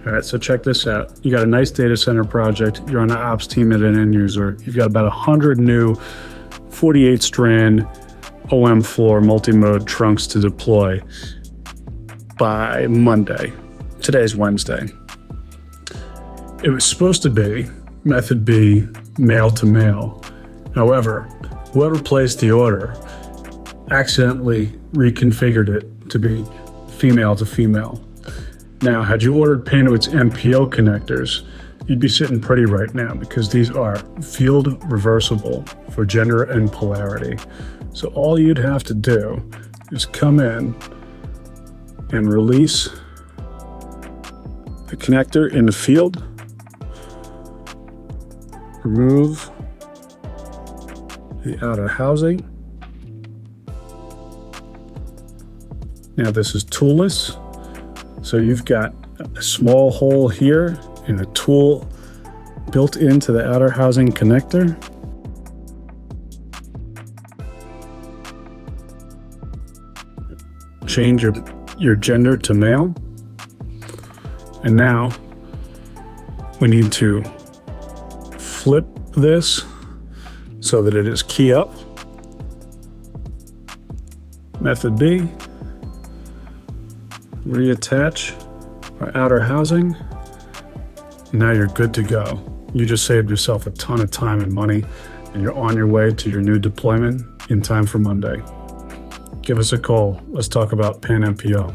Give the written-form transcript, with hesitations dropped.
All right, so check this out. You got a nice data center project. You're on the ops team at an end user. You've got about 100 new 48 strand OM floor multi-mode trunks to deploy by Monday. Today's Wednesday. It was supposed to be method B, male to male. However, whoever placed the order accidentally reconfigured it to be female to female. Now, had you ordered Panduit's MPO connectors, you'd be sitting pretty right now because these are field reversible for gender and polarity. So all you'd have to do is come in and release the connector in the field, remove the outer housing. Now this is toolless. So you've got a small hole here and a tool built into the outer housing connector. Change your gender to male. And now we need to flip this so that it is key up. Method B. Reattach our outer housing. Now you're good to go. You just saved yourself a ton of time and money, and you're on your way to your new deployment in time for Monday. Give us a call. Let's talk about PanMPO.